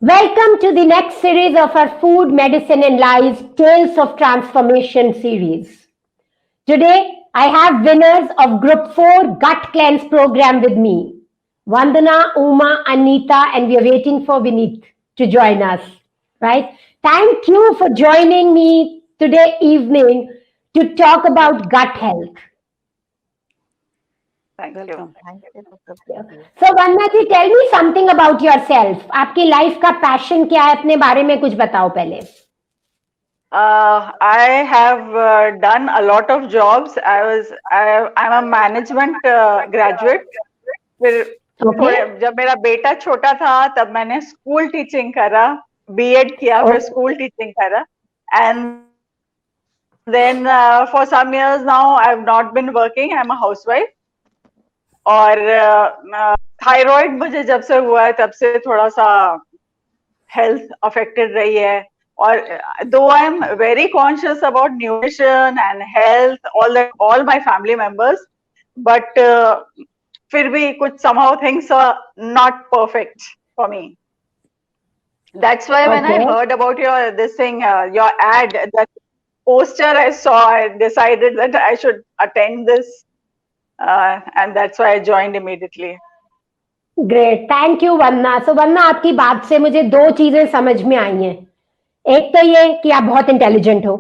Welcome to the next series of our Food, Medicine and Lies Tales of Transformation series. Today, I have winners of Group 4 Gut Cleanse program with me. Vandana, Uma, Anita, and we are waiting for Vineet to join us. Right? Thank you for joining me today evening to talk about gut health. Thank you. Thank you. So Vandana ji, tell me something about yourself. आपकी life का passion क्या है? अपने बारे में कुछ बताओ पहले. I have done a lot of jobs. I'm a management graduate. फिर जब मेरा बेटा छोटा था तब मैंने स्कूल टीचिंग करा, B.Ed किया, फिर स्कूल टीचिंग करा, and then for some years now I've not been working. I'm a housewife. और थायराइड मुझे जब से हुआ है तब से थोड़ा सा हेल्थ अफेक्टेड रही है. और though I'm very conscious about nutrition and health, all my family members, but फिर भी कुछ somehow things are not perfect for me. That's why when I heard about this thing, your ad, that poster I saw, I decided that I should attend this, and that's why I joined immediately. Great, thank you Vandana. So वंदना, आपकी बात से मुझे दो चीजें समझ में आई हैं. एक तो ये कि आप बहुत इंटेलिजेंट हो,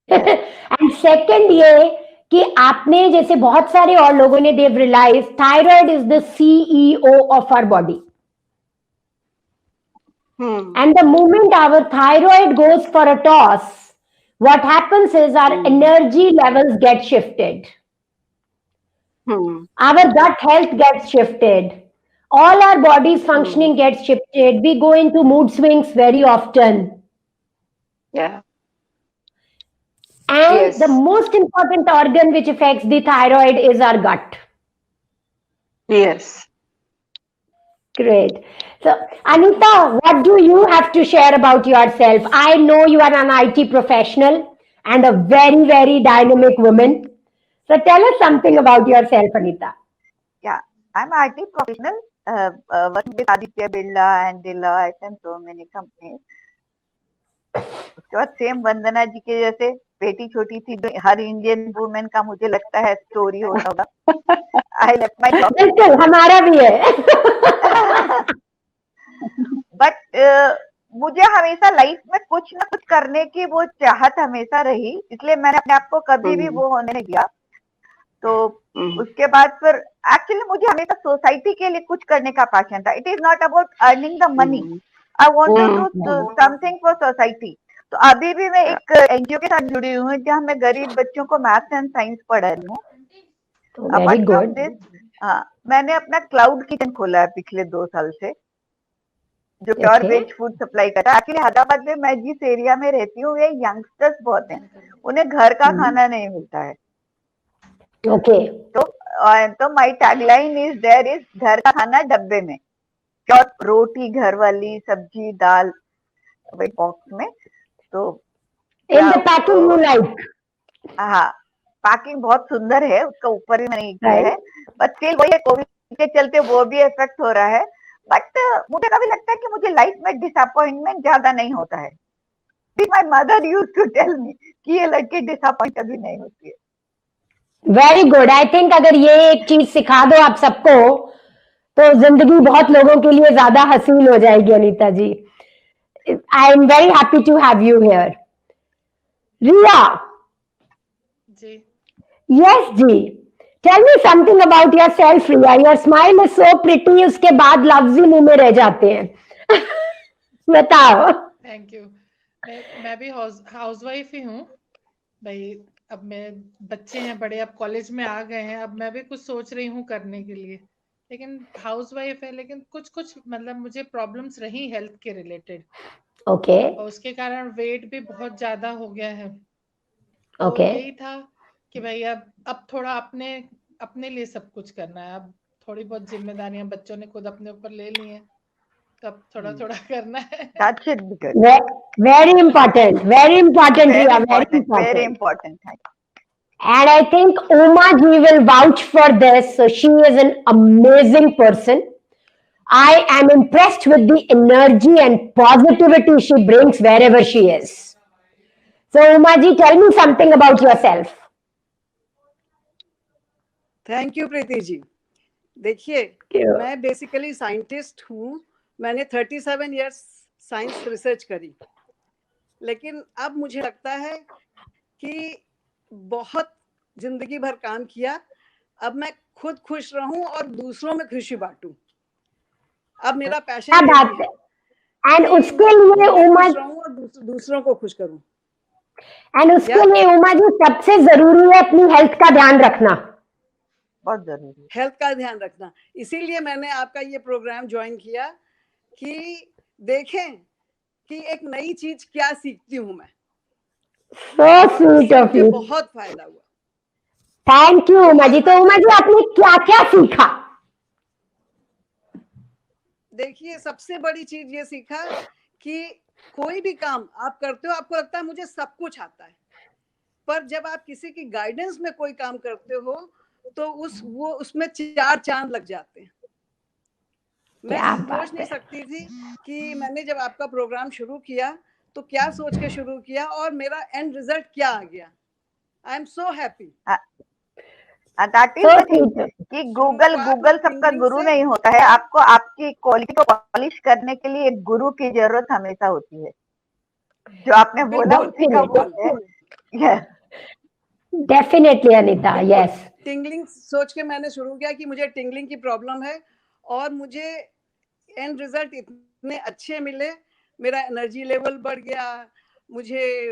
एंड सेकंड ये कि आपने, जैसे बहुत सारे और लोगों ने, they realise thyroid is the CEO of our body. And the moment our thyroid goes for a toss, what happens is our energy levels get shifted. Our gut health gets shifted. All our body's functioning gets shifted. We go into mood swings very often. Yeah. And the most important organ which affects the thyroid is our gut. Yes. Great. So, Anita, what do you have to share about yourself? I know you are an IT professional and a very, very dynamic woman. So, tell us something about yourself, Anita. Yeah, I'm an IT professional, working with Aditya Birla and Deloitte and so many companies. उसके बाद same वंदना जी के जैसे बेटी छोटी थी, हर Indian women का मुझे लगता है स्टोरी होता होगा. I left my job. बिल्कुल, हमारा भी है. बट मुझे हमेशा लाइफ में कुछ ना कुछ करने की वो चाहत हमेशा रही, इसलिए मैंने अपने आप को कभी भी वो होने नहीं दिया. तो उसके बाद फिर एक्चुअली मुझे हमेशा सोसाइटी के लिए कुछ करने का पैशन था. It is not about earning the money. I want to do something for society. तो अभी भी मैं एक एनजीओ के साथ जुड़ी हूँ जहाँ मैं गरीब बच्चों को मैथ्स एंड साइंस पढ़ा रही हूँ. अपार्ट फ्रॉम दिस, मैंने अपना क्लाउड किचन खोला है पिछले 2 साल से, जो प्योर वेज फूड सप्लाई करता है. एक्चुअली हैदराबाद में मैं जिस एरिया में रहती हूँ, ये यंगस्टर्स बहुत हैं, उन्हें घर का खाना नहीं मिलता है. तो my tagline is there is घर का खाना डब्बे में, प्योर रोटी, घर वाली सब्जी दाल वही बॉक्स में. तो in the packing you like. हाँ, पैकिंग बहुत सुंदर है, उसका ऊपर ही मैंने किया है. बट स्टिल वही कोविड के चलते वो भी इफेक्ट हो रहा है. बट मुझे कभी लगता है कि मुझे लाइफ में डिसअपॉइंटमेंट ज्यादा नहीं होता है. My mother used to tell me कि ये लड़की डिसअपॉइंट कभी नहीं होती है. Very good. आई थिंक अगर ये एक चीज सिखा दो आप सबको तो जिंदगी बहुत लोगों के लिए ज्यादा हसीन हो जाएगी. Anita ji, I am very happy to have you here. Riya ji. Yes ji, tell me something about yourself. Riya, your smile is so pretty. उसके बाद लफ्ज ही मुंह में रह जाते हैं. बताओ. Thank you. मैं भी हाउसवाइफ ही हूँ भाई. अब मैं बच्चे हैं बड़े, अब कॉलेज में आ गए हैं, अब मैं भी कुछ सोच रही हूँ करने के लिए, लेकिन हाउसवाइफ है. लेकिन कुछ मतलब मुझे प्रॉब्लम्स रही हेल्थ के रिलेटेड. ओके. और उसके कारण वेट भी बहुत ज्यादा हो गया है. ओके. यही था कि भाई अब थोड़ा अपने लिए सब कुछ करना है. अब थोड़ी बहुत जिम्मेदारियां बच्चों ने खुद अपने ऊपर ले ली हैं, तब थोड़ा करना है. That should be good. Very important. Very important. Very Riya, important. Very important. And I think Uma ji will vouch for this. So she is an amazing person. I am impressed with the energy and positivity she brings wherever she is. So, Uma ji, tell me something about yourself. Thank you Preeti ji. देखिए, मैं basically scientist हूँ। मैंने 37 years science research करी, लेकिन अब मुझे लगता है कि बहुत जिंदगी भर काम किया, अब मैं खुद खुश रहूं और दूसरों में खुशी बांटूं। अब मेरा पैशन क्या बात है। एंड उसके लिए उमा रहूं और दूसरों को खुश करूं। एंड उसके लिए उमा जी सबसे जरूरी है अपनी हेल्थ का ध्यान रखना। बहुत जरूरी है हेल्थ का ध्यान रखना। इसीलिए मैंने आपका ये प्रोग्राम ज्वाइन किया कि देखें कि एक नई चीज क्या सीखती हूँ मैं। So sweet of you. बहुत फायदा हुआ। Thank you Uma ji. तो उमा जी आपने क्या क्या सीखा? देखिए, सबसे बड़ी चीज ये सीखा कि कोई भी काम आप करते हो, आपको लगता है मुझे सब कुछ आता है, पर जब आप किसी की गाइडेंस में कोई काम करते हो तो उसमें 4 चांद लग जाते हैं। मैं सोच नहीं सकती थी कि मैंने जब आपका प्रोग्राम शुरू किया तो क्या सोच के शुरू किया और मेरा एंड रिजल्ट क्या आ गया। I am so happy. That is कि गूगल सबका गुरु नहीं होता है। आपको आपकी क्वालिटी को पॉलिश करने के लिए एक गुरु की जरूरत हमेशा होती है। जो आपने बोला उसी का बोलते हैं। Definitely Anita, yes. टिंगलिंग सोच के मैंने शुरू किया कि मुझे टिंगलिंग की प्रॉब्लम है और मुझे एंड रिजल्ट इतने अच्छे मिले। मेरा एनर्जी लेवल बढ़ गया, मुझे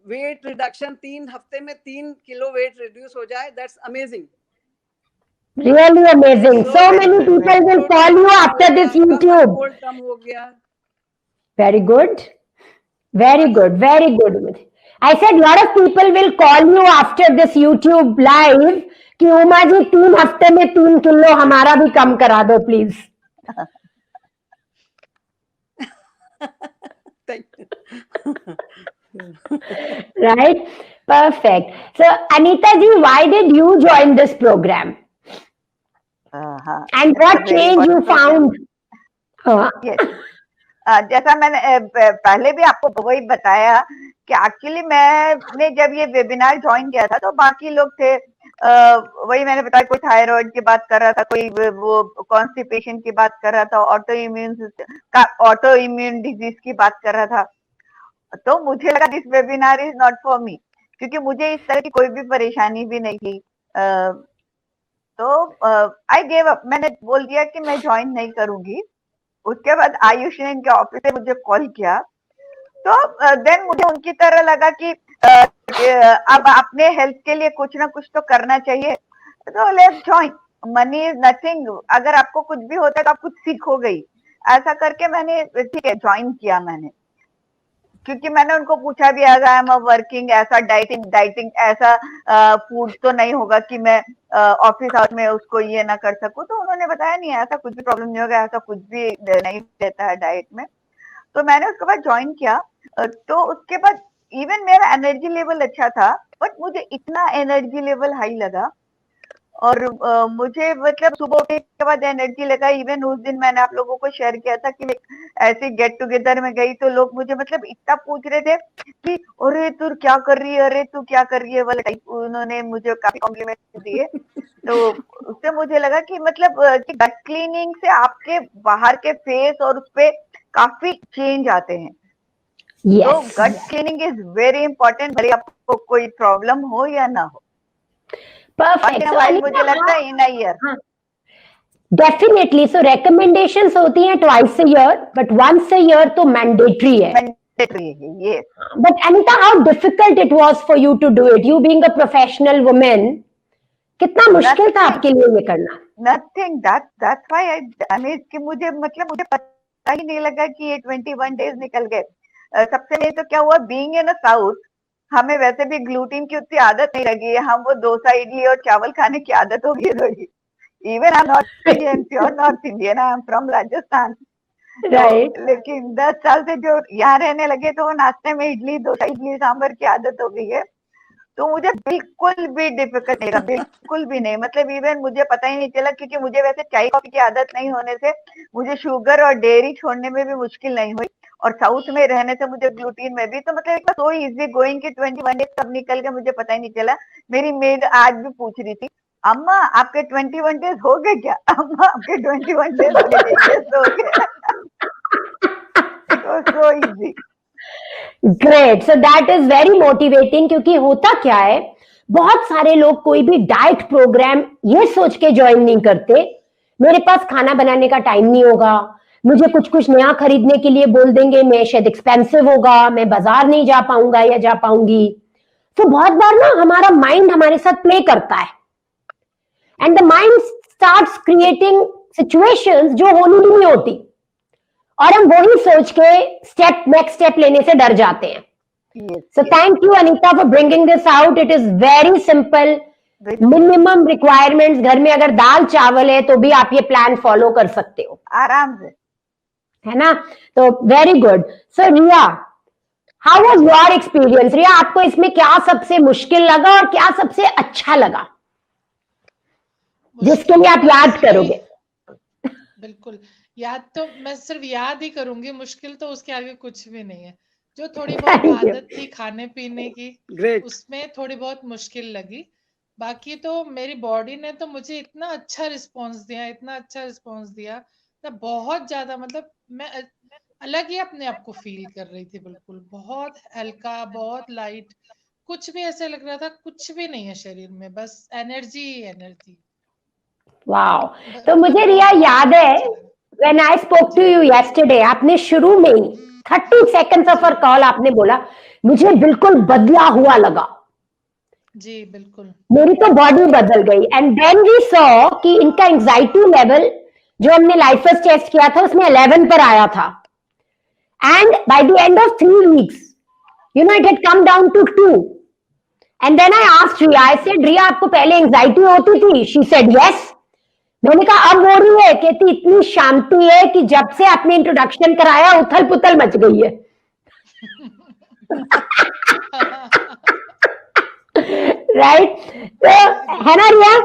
वेट रिडक्शन 3 हफ्ते में 3 किलो वेट रिड्यूस हो जाए। That's amazing, really amazing. So many people will call you after this YouTube. कम हो गया। Very good, very good, very good. I said lot of people will call you after this YouTube live कि उमा जी 3 हफ्ते में 3 kilo हमारा भी कम करा दो please. Right, perfect. So Anita ji, why did you join this program? And what change you found? Yes. जैसा मैंने पहले भी आपको वही बताया कि एक्चुअली मैंने जब ये वेबिनार ज्वाइन किया था तो बाकी लोग थे, वही मैंने बताया, कोई थायराइड की बात कर रहा था, कोई वो कॉन्स्टिपेशन की बात कर रहा था, ऑटो इम्यून डिजीज की बात कर रहा था। तो मुझे लगा this webinar is not for me, क्योंकि मुझे इस तरह की कोई भी परेशानी भी नहीं थी। तो आई गेव अप, मैंने बोल दिया कि मैं ज्वाइन नहीं करूंगी। उसके बाद आयुष ने इनके ऑफिस से मुझे कॉल किया, तो देन मुझे उनकी तरह लगा कि अब अपने हेल्थ के लिए कुछ ना कुछ तो करना चाहिए, तो let's join. Money is nothing, अगर आपको कुछ भी होता है तो आप कुछ सीखोगे ही। ऐसा करके मैंने ठीक है ज्वाइन किया मैंने, क्योंकि मैंने उनको पूछा भी, एज आई एम वर्किंग, ऐसा डाइटिंग ऐसा फूड तो नहीं होगा कि मैं ऑफिस आवर्स में उसको ये ना कर सकूं। तो उन्होंने बताया नहीं, ऐसा कुछ भी प्रॉब्लम नहीं होगा, ऐसा कुछ भी नहीं रहता है डाइट में। तो मैंने उसके बाद ज्वाइन किया। तो उसके बाद इवन मेरा एनर्जी लेवल अच्छा था, बट मुझे इतना एनर्जी लेवल हाई लगा और मुझे मतलब सुबह उठने के बाद एनर्जी लगा। इवन उस दिन मैंने आप लोगों को शेयर किया था कि ऐसे गेट टुगेदर में गई तो लोग मुझे मतलब इतना पूछ रहे थे कि अरे तू क्या कर रही है, अरे तू क्या कर रही है वाले टाइप, उन्होंने मुझे काफी कॉम्प्लीमेंट दिए। तो उससे मुझे लगा कि मतलब कि गट क्लीनिंग से आपके बाहर के फेस और उस पे काफी चेंज आते हैं। तो गट क्लीनिंग इज वेरी इंपॉर्टेंट, भले आपको कोई प्रॉब्लम हो या ना हो। Perfect. So, मुझे लगता है in a year definitely. So recommendations होती हैं twice a year, but once a year तो mandatory है। Yes. But Anita, how difficult it was for you to do it? You being a professional woman, कितना मुश्किल था आपके लिए ये करना? Nothing. That's why I mean कि मुझे पता ही नहीं लगा कि ये 21 days निकल गए। सबसे पहले तो क्या हुआ, बीइंग इन साउथ, हमें वैसे भी ग्लूटीन की उतनी आदत नहीं लगी है। हम वो डोसा इडली और चावल खाने की आदत हो गई थोड़ी। Even I am not Indian, pure north Indian, I am from Rajasthan. Right. लेकिन 10 साल से जो यहाँ रहने लगे तो वो नाश्ते में इडली, डोसा, इडली सांभर की आदत हो गई है। तो मुझे बिल्कुल भी डिफिकल्ट नहीं लगा, बिल्कुल भी नहीं। मतलब इवन मुझे पता ही नहीं चला, क्योंकि मुझे वैसे चाय कॉफी की आदत नहीं होने से मुझे शुगर और डेयरी छोड़ने में भी मुश्किल नहीं हुई, और साउथ में रहने से मुझे ग्लूटीन में भी। तो मतलब एक सो इजी गोइंग कि 21 डेज कब निकल गए मुझे पता ही नहीं चला। मेरी मेड आज भी पूछ रही थी, अम्मा आपके 21 डेज हो गए क्या? अम्मा आपके 21 डेज हो गए? Yes, हो गए। It was so easy. Great, so that is very motivating, क्योंकि होता क्या है, बहुत सारे लोग कोई भी डाइट प्रोग्राम ये सोच के ज्वाइन नहीं करते, मेरे पास खाना बनाने का टाइम नहीं होगा, मुझे कुछ कुछ नया खरीदने के लिए बोल देंगे, मैं शायद एक्सपेंसिव होगा, मैं बाजार नहीं जा पाऊंगा या जा पाऊंगी। तो बहुत बार ना हमारा माइंड हमारे साथ प्ले करता है, and the mind starts creating situations जो होनी भी नहीं होती, और हम वही सोच के नेक्स्ट स्टेप लेने से डर जाते हैं। Yes, So thank you, Anita, for bringing this out. It is very simple. Minimum requirements, घर में अगर दाल चावल है तो भी आप ये प्लान फॉलो कर सकते हो, आराम से। है ना? तो very good. So Riya, how was your experience? Riya, आपको इसमें क्या सबसे मुश्किल लगा और क्या सबसे अच्छा लगा, जिसके लिए आप याद करोगे? बिल्कुल, याद तो मैं सिर्फ याद ही करूंगी, मुश्किल तो उसके आगे कुछ भी नहीं है। जो थोड़ी बहुत Thank you. आदत थी खाने पीने की, ग्रेट। उसमें थोड़ी बहुत मुश्किल लगी। बाकी तो मेरी बॉडी ने तो मुझे इतना अच्छा रिस्पांस दिया, इतना अच्छा रिस्पांस दिया, मैं बहुत ज्यादा, मतलब मैं अलग ही अपने आप को फील कर रही थी, बिल्कुल बहुत हल्का, बहुत लाइट, कुछ भी ऐसे लग रहा था कुछ भी नहीं है शरीर में, बस एनर्जी ही एनर्जी। वाओ, तो मुझे रिया याद है, when I spoke to you yesterday, आपने शुरू में ही 30 सेकंड्स ऑफ आवर कॉल आपने बोला मुझे बिल्कुल बदला हुआ लगा, जी बिल्कुल, मेरी तो बॉडी बदल गई। एंड देन वी सॉ कि इनका एंजाइटी लेवल जो हमने लाइफर्स टेस्ट किया था उसमें 11 पर आया था, and by the end of 3 weeks you know it had come down to 2। And then I asked Riya, I said Riya आपको पहले एंजाइटी होती थी? She said yes. मैंने कहा अब हो रही है? कहती इतनी शांति है कि जब से आपने इंट्रोडक्शन कराया उथल पुथल मच गई है। राइट, तो है ना रिया?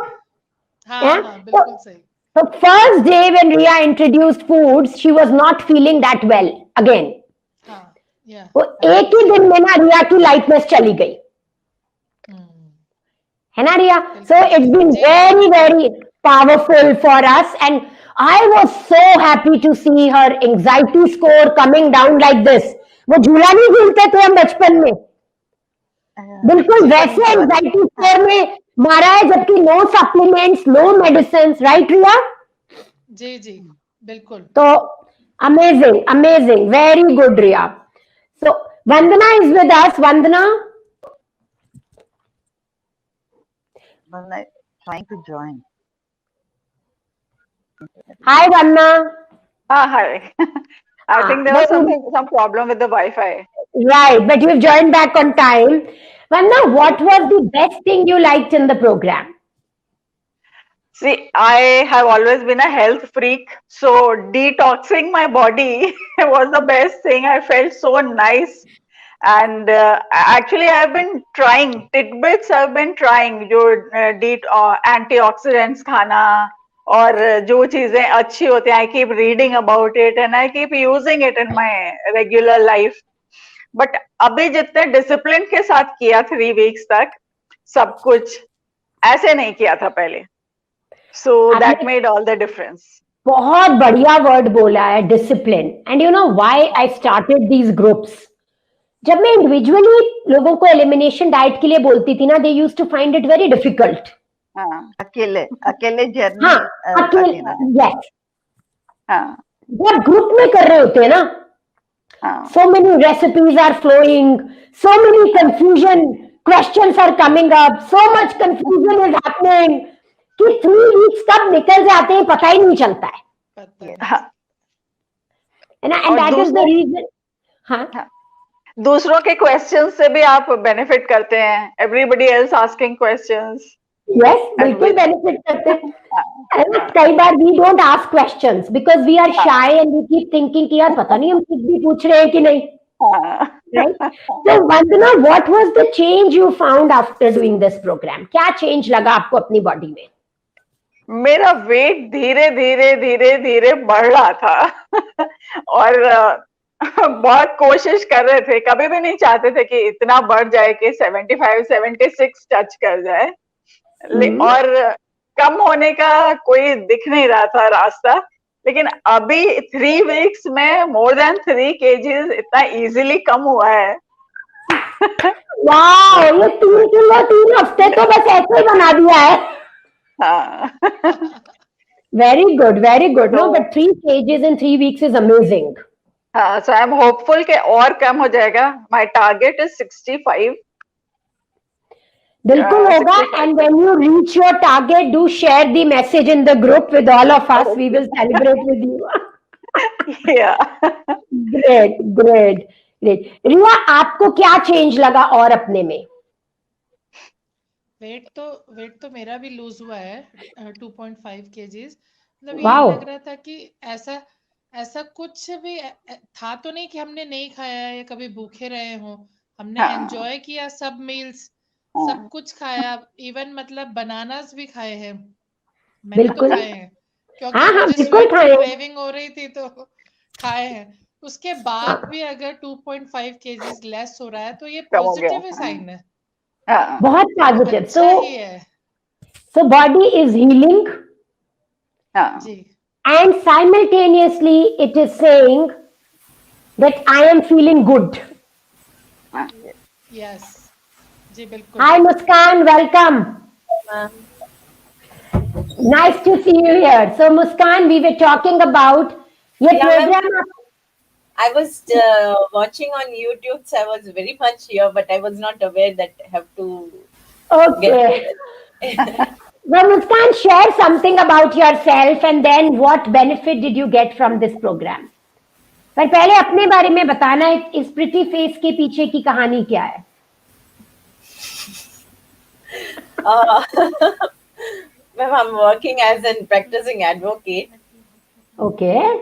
हाँ हाँ बिल्कुल सही। So first day when Riya introduced foods, she was not feeling that well again. हाँ, yeah. वो एक ही दिन में ना रिया की लाइटनेस चली गई, है ना रिया? So it's been very very powerful for us, and I was so happy to see her anxiety score coming down like this. वो झूला नहीं झूलते थे हम बचपन में, बिल्कुल वैसे एंजाइटी स्कोर में मारा है, जबकि no supplements, no medicine, right Riya? जी जी बिल्कुल। तो amazing amazing, very good Riya. So Vandana is with us. Vandana, trying to join. Hi Vandana. Hi. I think there was some problem with the Wi-Fi. Right, but you've joined back on time. Vanda, what was the best thing you liked in the program? See, I have always been a health freak, so detoxing my body was the best thing. I felt so nice, and actually, I've been trying tidbits. I've been trying जो antioxidants खाना और जो चीजें अच्छी होती हैं. I keep reading about it and I keep using it in my regular life. But अभी जितने डिसिप्लिन के साथ किया 3 वीक्स तक, सब कुछ ऐसे नहीं किया था पहले, so that made all the difference. बहुत बढ़िया वर्ड बोला है, discipline. And you know why I started these groups? जब मैं इंडिविजुअली लोगों को एलिमिनेशन डाइट के लिए बोलती थी ना, they used to find it very difficult. अकेले जर्नी। हाँ, अकेले, यस। हाँ, जब ग्रुप में कर रहे होते हैं ना, so many recipes are flowing, so many confusion questions are coming up, so much confusion is happening कि 3 weeks कब निकल जाते हैं पता ही नहीं चलता है, ना? And that is the reason. हाँ, दूसरों के क्वेश्चंस से भी आप बेनिफिट करते हैं, everybody else asking questions. Yes, बिल्कुल बेनिफिट करते हैं। कई बार we don't ask questions because we are shy and we keep thinking कि यार पता नहीं हम कुछ भी पूछ रहे हैं कि नहीं, Right? So, Vandana, what was the change you found after doing this program? क्या change लगा आपको अपनी body में? मेरा वेट धीरे धीरे धीरे धीरे बढ़ रहा था और बहुत कोशिश कर रहे थे, कभी भी नहीं चाहते थे कि इतना बढ़ जाए कि 75 76 टच कर जाए। और कम होने का कोई दिख नहीं रहा था रास्ता, लेकिन अभी 3 वीक्स में मोर देन 3 kgs इतना इजीली कम हुआ है। वाह, ये 3 किलो 3 हफ्ते तो बस ऐसे ही बना दिया है। हाँ Very good, very good. No, but 3 kgs in 3 weeks is amazing. हाँ, so I'm hopeful कि और कम हो जाएगा। My target is 65. बिल्कुल होगा. 65. And when you reach your target, do share the message in the group with all of us. We will celebrate with you. Yeah. Great, great, great. रिया, आपको क्या change लगा और अपने में? वेट तो मेरा भी लूज हुआ है 2.5 kgs। मतलब Wow. यही लग रहा था कि ऐसा कुछ भी था तो नहीं कि हमने नहीं खाया या कभी भूखे रहे हों। हमने हाँ। एंजॉय किया सब मील्स, सब कुछ खाया, इवन मतलब बनानास भी खाए हैं। मैंने तो बिल्कुल। खाए हैं क्योंकि हाँ, मुझे बिल्कुल स्वीट खाए की हैं। क्रेविंग हो रही थी तो खाए हैं। उसके बाद भी अगर 2.5 kgs लेस हो रहा है तो ये कम हो गया। पॉजिटिव साइन है, हाँ। बहुत positive. अच्छा ही है। So body is healing, हाँ। जी and simultaneously it is saying that I am feeling good. हाँ। यस जी बिल्कुल। Hi Muskan, welcome. Nice to see you here. So Muskan, we were talking about ये Yeah, program. I was watching on YouTube, so I was very much here, but I was not aware that I have to Okay. Well, Muskan, share something about yourself and then what benefit did you get from this program? पर पहले अपने बारे में बताना, इस pretty face के पीछे की कहानी क्या है? Well, I'm working as a practicing advocate, Okay.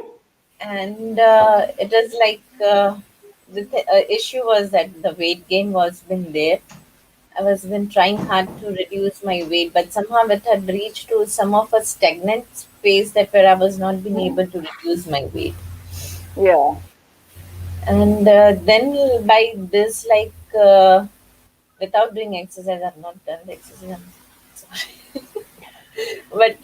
and it is like the issue was that the weight gain was been there. I was been trying hard to reduce my weight, but somehow it had reached to some of a stagnant space that where I was not being able to reduce my weight. Yeah. And then by this, like without doing exercise, I've not done the exercise. I'm sorry. But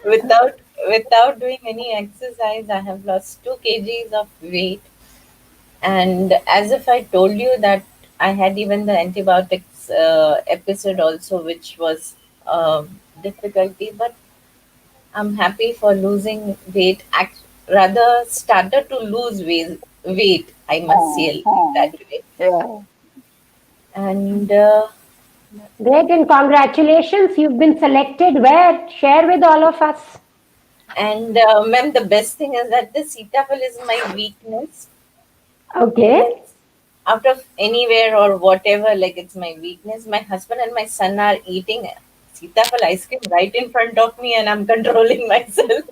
without doing any exercise, I have lost 2 kgs of weight. And as if I told you that I had even the antibiotics episode also, which was difficulty, but I'm happy for losing weight. Rather started to lose weight, I must say that way. Yeah. And Great, and congratulations, you've been selected. Where? Share with all of us. ma'am, the best thing is that the Sitapal is my weakness. Okay. Out of anywhere or whatever, like it's my weakness. My husband and my son are eating Sitapal ice cream right in front of me, and I'm controlling myself.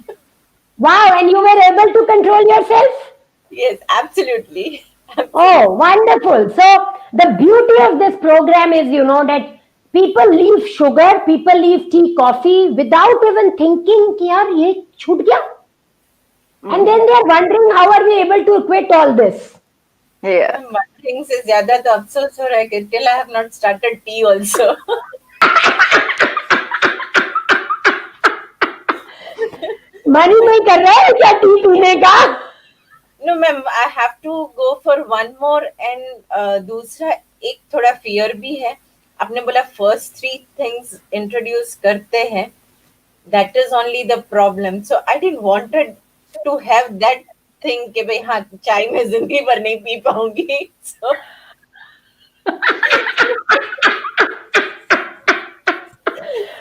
Wow, and you were able to control yourself? Yes, absolutely. Oh, wonderful. So the beauty of this program is, you know, that people leave sugar, people leave tea, coffee without even thinking कि यार ये छूट गया. And then they are wondering how are we able to quit all this? Yeah. One thing is ज़्यादा तो अफसोस हो रहा है कि till I have not started tea also. Money नहीं कर रहा है क्या टी पीने का? No, ma'am, I have to go for one more, and दूसरा एक थोड़ा fear भी है. आपने बोला first 3 things introduce करते हैं. That is only the problem. So I didn't wanted to have that thing कि भाई हाँ चाय में जिंदगी भर नहीं पी पाऊंगी.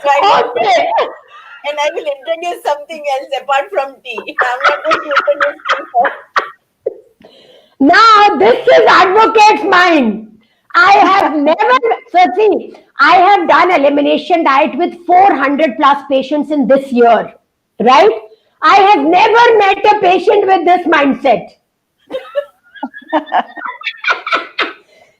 So I Okay. and I will introduce something else apart from tea. I'm not going to introduce tea first. Now this is advocate's mind. I have never, so see, I have done elimination diet with 400 plus patients in this year, right? I have never met a patient with this mindset.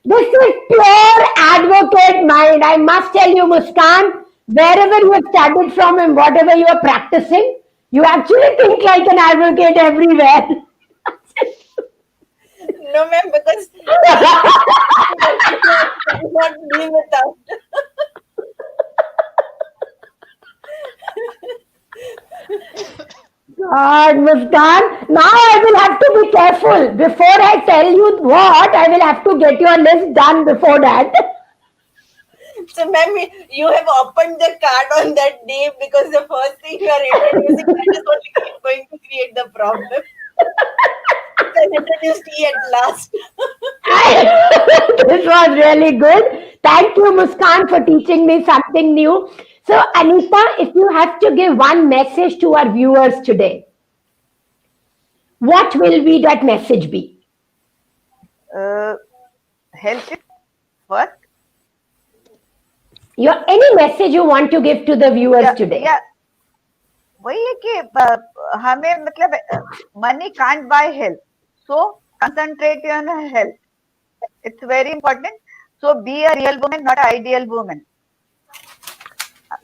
This is pure advocate mind. I must tell you, Muskan, wherever you have studied from and whatever you are practicing, you actually think like an advocate everywhere. No, ma'am, because I cannot be without. God, Muskan, now I will have to be careful. Before I tell you what, I will have to get your list done before that. So, ma'am, you have opened the card on that day because the first thing you are introducing that is only going to create the problem. Then introduce tea at last. This was really good. Thank you, Muskan, for teaching me something new. So, Anita, if you have to give one message to our viewers today, what will be that message be? Health is first. Any message you want to give to the viewers today? या वही है कि हमें मतलब money can't buy health, so concentrate on health. It's very important. So be a real woman, not an ideal woman.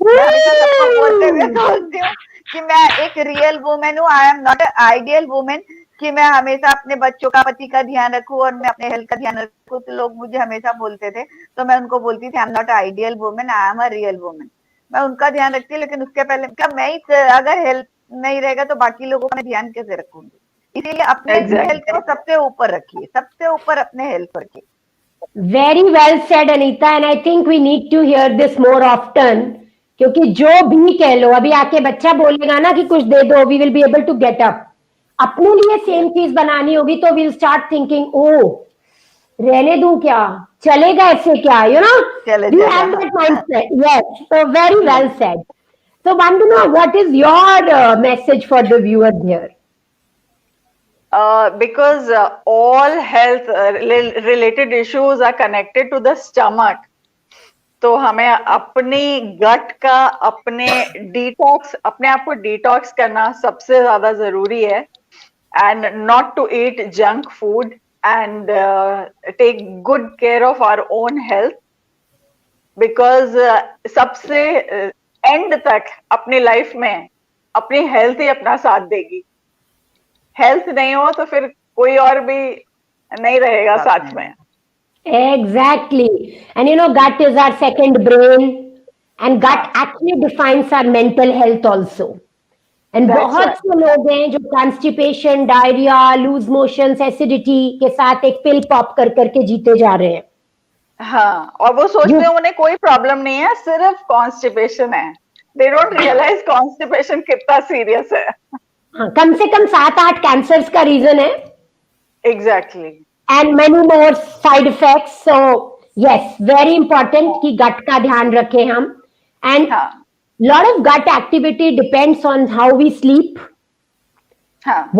मैं हमेशा सबको बोलते हुए बोलती हूँ कि मैं एक रियल वुमेन हूँ. I am not a ideal women कि मैं हमेशा अपने बच्चों का, पति का ध्यान रखूं और मैं अपने हेल्थ का ध्यान रखूं. तो लोग मुझे हमेशा बोलते थे, तो मैं उनको बोलती थी I am not a ideal women, I am a real women. मैं उनका ध्यान रखती हूँ, लेकिन उसके पहले क्या मैं ही अगर हेल्थ नहीं रहेगा तो बाकी लोगों का मैं ध्यान कैसे रखूंगी. इसीलिए अपने हेल्थ को सबसे ऊपर रखिए, सबसे ऊपर अपने हेल्थ को रखिए. Very well said, Anita, and I think we need to hear this more often. क्योंकि जो भी कह लो, अभी आके बच्चा बोलेगा ना कि कुछ दे दो, we will be able to get up. अपने लिए सेम चीज बनानी होगी तो we'll start thinking, oh, रहने दूं क्या, चलेगा ऐसे क्या, you know? You have that mindset. Yes, so very well said. So, Vandana, what is your message for the viewers here? Because all health related issues are connected to the stomach. तो हमें अपनी गट का अपने आप को detox करना सबसे ज्यादा जरूरी है. And not to eat junk food and take good care of our own health. Because सबसे एंड तक अपनी लाइफ में अपनी हेल्थ ही अपना साथ देगी. हेल्थ नहीं हो तो फिर कोई और भी नहीं रहेगा साथ में. Exactly. And you know, gut is our second brain, and gut actually defines our mental health also. And बहुत से लोग हैं जो constipation, diarrhea, loose motions, acidity के साथ एक pill pop कर करके जीते जा रहे हैं. हाँ, और वो सोचते हैं उन्हें कोई प्रॉब्लम नहीं है, सिर्फ कॉन्स्टिपेशन है. They don't realize constipation कितना सीरियस है. हाँ, कम से कम 7-8 कैंसर्स का रीजन है. Exactly. And many more side effects. So yes, very important कि gut का ध्यान रखें हम. And lot of gut activity depends on how we sleep,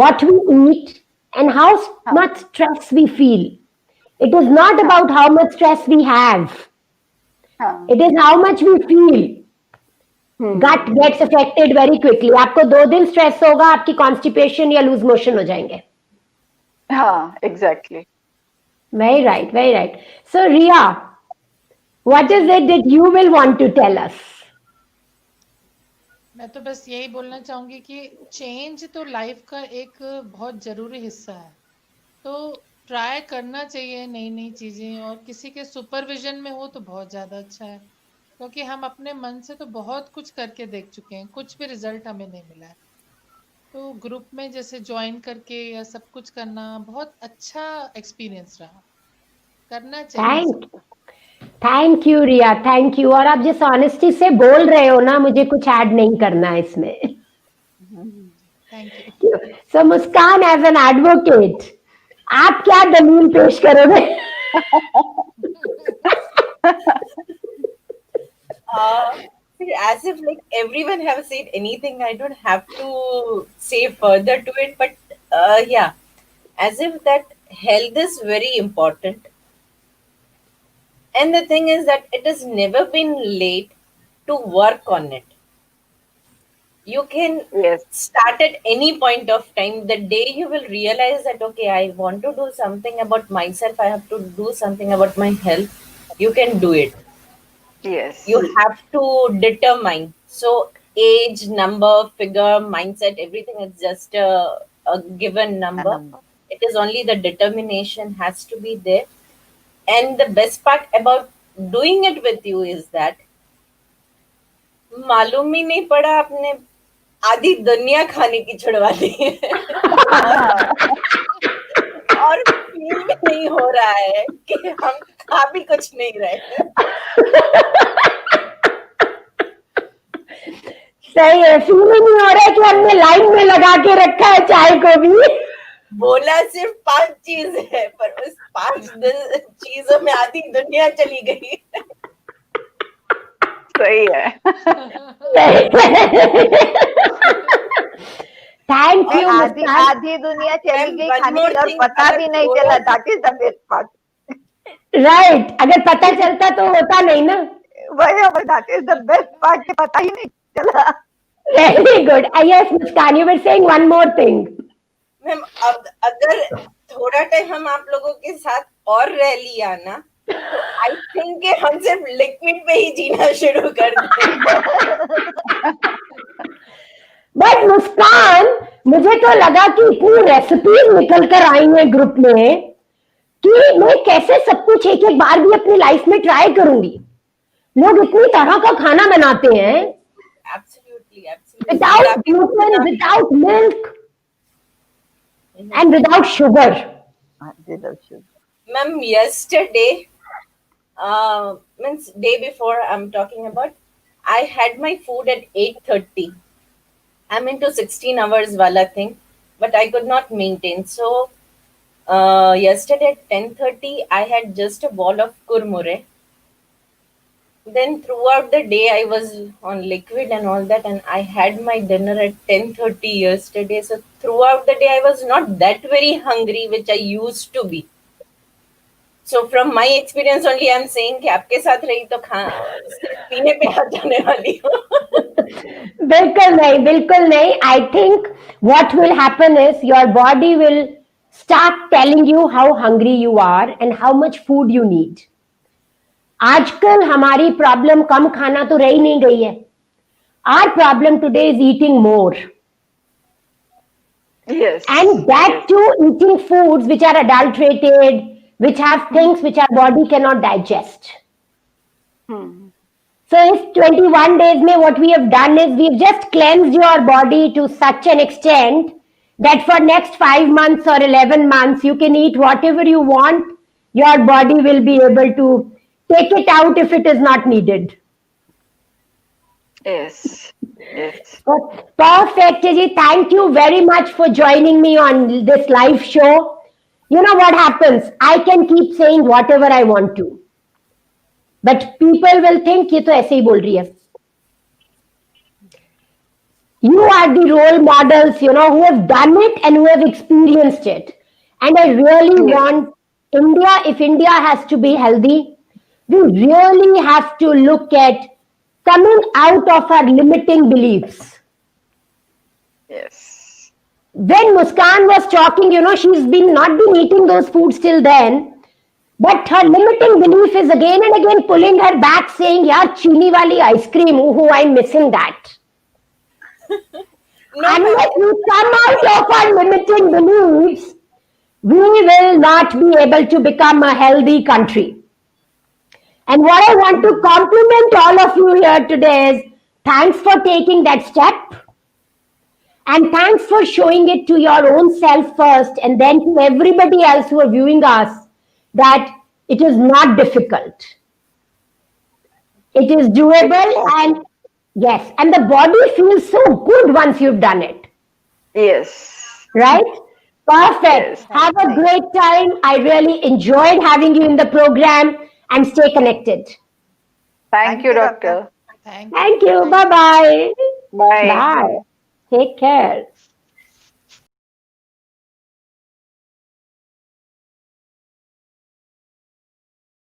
what we eat, and how much stress we feel. It is not about how much stress we have. It is how much we feel. Gut gets affected very quickly. आपको 2 दिन stress होगा, आपकी constipation या loose motion हो जाएंगे. हाँ, exactly. Very right, very right. So, Ria, what is it that you will want to tell us? मैं तो बस यही बोलना चाहूंगी कि चेंज तो लाइफ का एक बहुत जरूरी हिस्सा है. तो ट्राई करना चाहिए नई नई चीजें, और किसी के सुपरविजन में हो तो बहुत ज्यादा अच्छा है. क्योंकि हम अपने मन से तो बहुत कुछ करके देख चुके हैं, कुछ भी रिजल्ट हमें नहीं मिला है. तो ग्रुप में जैसे ज्वाइन करके या सब कुछ करना बहुत अच्छा एक्सपीरियंस रहा. करना चाहिए. Thank you Riya, thank you. और आप जिस ऑनेस्टी से बोल रहे हो ना, मुझे कुछ ऐड नहीं करना है इसमें. Thank you. So Muskan, as an advocate, आप क्या दलील पेश करोगे? As if like everyone have said anything, I don't have to say further to it. But yeah, as if that health is very important. And the thing is that it has never been late to work on it. You can Yes. start at any point of time. The day you will realize that, okay, I want to do something about myself, I have to do something about my health, you can do it. Yes. You have to determine. So, age, number, figure, mindset, everything is just a given number. It is only the determination has to be there. And the best part about doing it with you is that मालूम ही नहीं पड़ा आपने आधी दुनिया खाने की छुड़वा दी है और फील भी नहीं हो रहा है कि हम खा भी कुछ नहीं रहे। सही है, फील नहीं हो रहा है कि हमने लाइन में लगा के रखा है चाय को भी। बोला सिर्फ 5 चीज है, पर उस 5 चीजों में आधी दुनिया चली गई। सही है। Thank you. आधी दुनिया चली गई खाने की और पता भी नहीं चला। That is the best part. Right, अगर पता चलता तो होता नहीं ना। वही, that is the best part कि पता ही नहीं चला। Very good. Yes Muskan, you were saying one more thing. Ma'am, अब अगर थोड़ा टाइम हम आप लोगों के साथ और रह लिया ना, आई थिंक हम सिर्फ लिक्विड पे ही जीना शुरू कर दें। बट मुस्कान, मुझे तो लगा कि इतनी रेसिपीज निकल कर आई हैं ग्रुप में कि मैं कैसे सब कुछ एक एक बार भी अपनी लाइफ में ट्राई करूंगी। लोग इतनी तरह का खाना बनाते हैं, without gluten, without milk and without sugar. Ma'am, yesterday, means day before I'm talking about, I had my food at 8:30. I'm into 16 hours wala thing, but I could not maintain. So, yesterday at 10:30, I had just a bowl of kurmure. Then throughout the day, I was on liquid and all that, and I had my dinner at 10:30 yesterday. So throughout the day, I was not that very hungry, which I used to be. So from my experience only, I'm saying कि आपके साथ रही तो पीने पे हाथ जाने वाली हूँ। बिल्कुल नहीं, बिल्कुल नहीं। I think what will happen is your body will start telling you how hungry you are and how much food you need. आजकल हमारी प्रॉब्लम कम खाना तो रही नहीं गई है। Our problem today is eating more. Yes. And that too, eating foods which are adulterated, which have things which our body cannot digest. So in 21 days में what we have done is we've just cleansed your body to such an extent that for next 5 months or 11 months you can eat whatever you want. Your body will be able to take it out if it is not needed. Yes. Yes. Perfect, Ji. Thank you very much for joining me on this live show. You know what happens? I can keep saying whatever I want to, but people will think ये तो ऐसे ही बोल रही है. You are the role models, you know, who have done it and who have experienced it. And I really want India, if India has to be healthy, we really have to look at coming out of our limiting beliefs. Yes. When Muskan was talking, you know, she's not been eating those foods till then, but her limiting belief is again and again pulling her back, saying, "Yaar, chini wali ice cream, oh, I'm missing that." Unless we come out of our limiting beliefs, we will not be able to become a healthy country. And what I want to compliment all of you here today is thanks for taking that step. And thanks for showing it to your own self first and then to everybody else who are viewing us that it is not difficult. It is doable, and yes, and the body feels so good once you've done it. Yes. Right? Perfect. Yes. Have a great time. I really enjoyed having you in the program, and stay connected. Thank you, doctor. Thank you. Bye-bye. Bye. Bye. Take care.